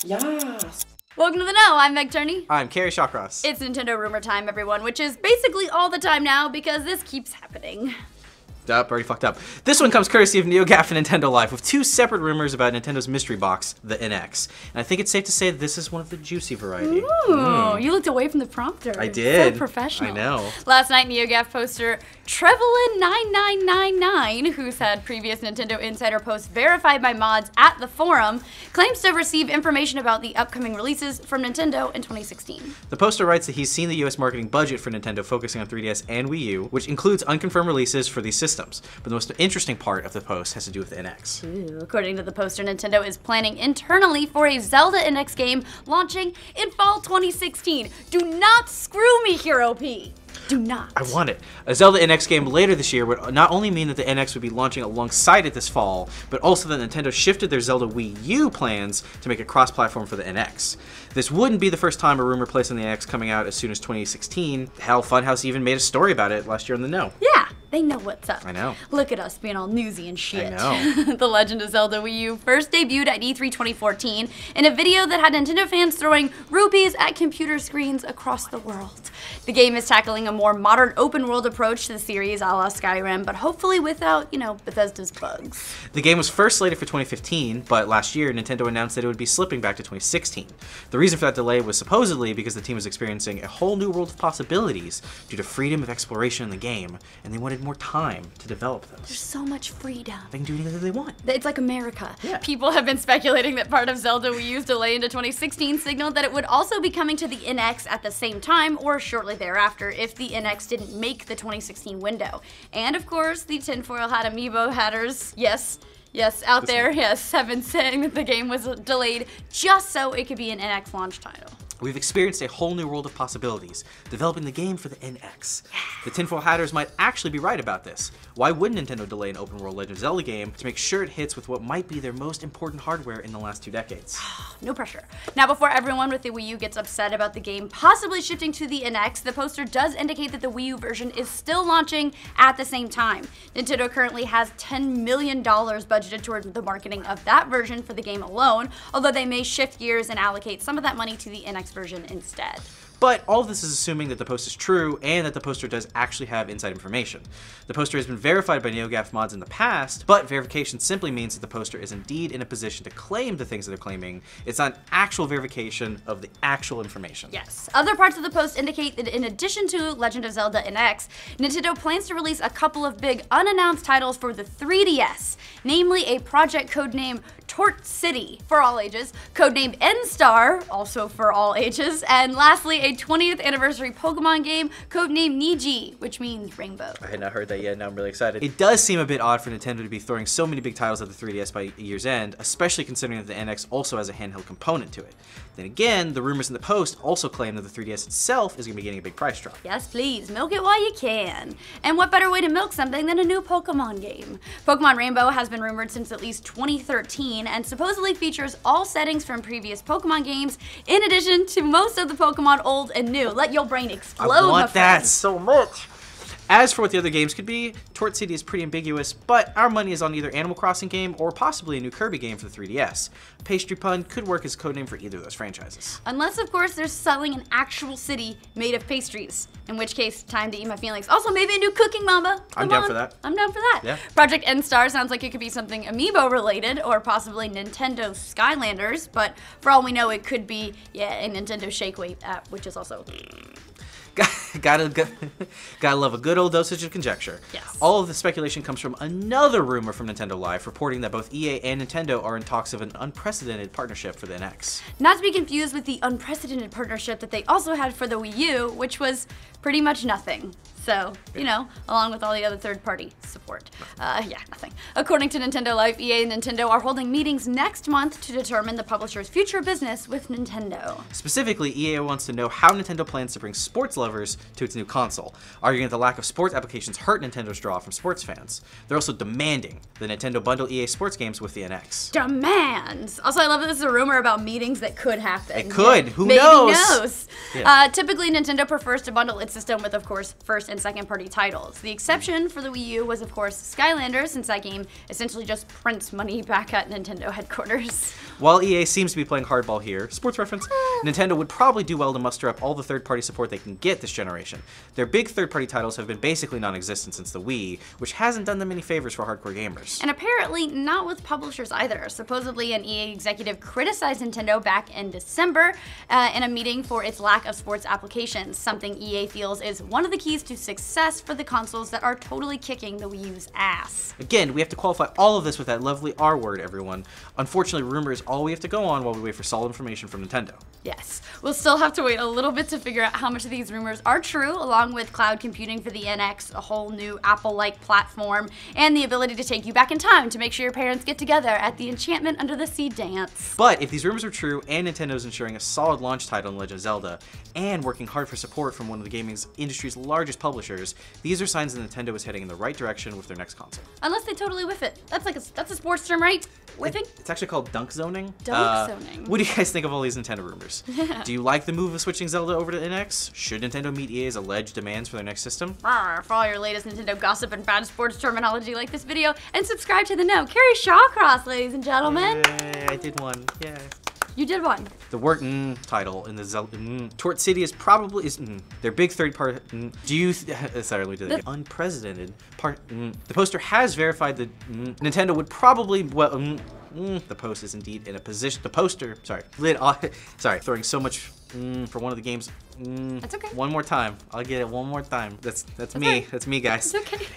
Yes. Welcome to the Know. I'm Turney. I'm Kerry Shawcross. It's Nintendo rumor time, everyone, which is basically all the time now because this keeps happening. Already fucked up. This one comes courtesy of NeoGAF and Nintendo Life with two separate rumors about Nintendo's mystery box, the NX. And I think it's safe to say that this is one of the juicy variety. Ooh, you looked away from the prompter. I did. So professional. I know. Last night, NeoGAF poster Trevelin9999, who's had previous Nintendo Insider posts verified by mods at the forum, claims to have received information about the upcoming releases from Nintendo in 2016. The poster writes that he's seen the US marketing budget for Nintendo focusing on 3DS and Wii U, which includes unconfirmed releases for these systems. But the most interesting part of the post has to do with the NX. Ooh, according to the poster, Nintendo is planning internally for a Zelda NX game launching in fall 2016. Do not screw me, Hero P. Do not. I want it. A Zelda NX game later this year would not only mean that the NX would be launching alongside it this fall, but also that Nintendo shifted their Zelda Wii U plans to make it cross-platform for the NX. This wouldn't be the first time a rumor placing the NX coming out as soon as 2016. Hell, Funhouse even made a story about it last year on the Know. Yeah, they know what's up. I know. Look at us being all newsy and shit. I know. The Legend of Zelda Wii U first debuted at E3 2014 in a video that had Nintendo fans throwing rupees at computer screens across the world. The game is tackling a more modern open world approach to the series a la Skyrim, but hopefully without, Bethesda's bugs. The game was first slated for 2015, but last year Nintendo announced that it would be slipping back to 2016. The reason for that delay was supposedly because the team was experiencing a whole new world of possibilities due to freedom of exploration in the game, and they wanted more time to develop those. There's so much freedom. They can do anything they want. It's like America. Yeah. People have been speculating that part of Zelda Wii U's delay into 2016 signaled that it would also be coming to the NX at the same time or shortly thereafter if the NX didn't make the 2016 window. And of course, the tinfoil hat amiibo hatters, yes, out there, have been saying that the game was delayed just so it could be an NX launch title. We've experienced a whole new world of possibilities, developing the game for the NX. The tinfoil hatters might actually be right about this. Why wouldn't Nintendo delay an open world Legend of Zelda game to make sure it hits with what might be their most important hardware in the last 2 decades? No pressure. Now, before everyone with the Wii U gets upset about the game possibly shifting to the NX, the poster does indicate that the Wii U version is still launching at the same time. Nintendo currently has $10 million budgeted towards the marketing of that version for the game alone, although they may shift gears and allocate some of that money to the NX version instead. But all of this is assuming that the post is true and that the poster does actually have inside information. The poster has been verified by NeoGAF mods in the past, but verification simply means that the poster is indeed in a position to claim the things that they're claiming. It's not actual verification of the actual information. Yes. Other parts of the post indicate that in addition to Legend of Zelda NX, Nintendo plans to release a couple of big unannounced titles for the 3DS, namely a project codenamed Tort City for all ages, codenamed N-Star, also for all ages, and lastly a 20th anniversary Pokemon game codenamed Niji, which means rainbow. I had not heard that yet, now I'm really excited. It does seem a bit odd for Nintendo to be throwing so many big titles at the 3DS by year's end, especially considering that the NX also has a handheld component to it. Then again, the rumors in the post also claim that the 3DS itself is going to be getting a big price drop. Yes, please, milk it while you can. And what better way to milk something than a new Pokemon game? Pokemon Rainbow has been rumored since at least 2013 and supposedly features all settings from previous Pokemon games, in addition to most of the Pokemon old and new. Let your brain explode, I want my that friend. so much! As for what the other games could be, Tort City is pretty ambiguous, but our money is on either Animal Crossing game or possibly a new Kirby game for the 3DS. Pastry Pun could work as a codename for either of those franchises. Unless, of course, they're selling an actual city made of pastries, in which case, time to eat my feelings. Also, maybe a new Cooking Mama. I'm down for that. I'm down for that. Yeah. Project N-Star sounds like it could be something Amiibo related, or possibly Nintendo Skylanders, but for all we know, it could be, a Nintendo Shake Weight app, which is also... Gotta love a good old dosage of conjecture. Yes. All of the speculation comes from another rumor from Nintendo Live reporting that both EA and Nintendo are in talks of an unprecedented partnership for the NX. Not to be confused with the unprecedented partnership that they also had for the Wii U, which was pretty much nothing. So, along with all the other third-party support. Nothing. According to Nintendo Life, EA and Nintendo are holding meetings next month to determine the publisher's future business with Nintendo. Specifically, EA wants to know how Nintendo plans to bring sports lovers to its new console, arguing that the lack of sports applications hurt Nintendo's draw from sports fans. They're also demanding that Nintendo bundle EA sports games with the NX. Demands! Also, I love that this is a rumor about meetings that could happen. It could. Who Maybe knows? Typically, Nintendo prefers to bundle its system with, of course, first and second-party titles. The exception for the Wii U was, of course, Skylanders, since that game essentially just prints money back at Nintendo headquarters. While EA seems to be playing hardball here, sports reference, Nintendo would probably do well to muster up all the third-party support they can get this generation. Their big third-party titles have been basically non-existent since the Wii, which hasn't done them any favors for hardcore gamers. And apparently not with publishers either. Supposedly an EA executive criticized Nintendo back in December in a meeting for its lack of sports applications, something EA feels is one of the keys to success for the consoles that are totally kicking the Wii U's ass. Again, we have to qualify all of this with that lovely R word, everyone. Unfortunately, rumor is all we have to go on while we wait for solid information from Nintendo. Yes, we'll still have to wait a little bit to figure out how much of these rumors are true, along with cloud computing for the NX, a whole new Apple-like platform, and the ability to take you back in time to make sure your parents get together at the Enchantment Under the Sea dance. But if these rumors are true, and Nintendo's ensuring a solid launch title in Legend of Zelda, and working hard for support from one of the gaming industry's largest publishers, these are signs that Nintendo is heading in the right direction with their next console. Unless they totally whiff it. That's a sports term, right? Whiffing? It's actually called dunk zoning. Dunk zoning. What do you guys think of all these Nintendo rumors? Do you like the move of switching Zelda over to NX? Should Nintendo meet EA's alleged demands for their next system? For all your latest Nintendo gossip and bad sports terminology, like this video and subscribe to the know. Kerry Shawcross, ladies and gentlemen. Yay, I did one. Yeah. You did one. The word title in the Zelda Tort City is probably their big third part. Do you sorry, let me do that again. Unprecedented part. The poster has verified that Nintendo would probably the post is indeed in a position. The poster, sorry, throwing so much for one of the games. That's okay. One more time. I'll get it one more time. That's me. Right. That's me, guys. It's okay.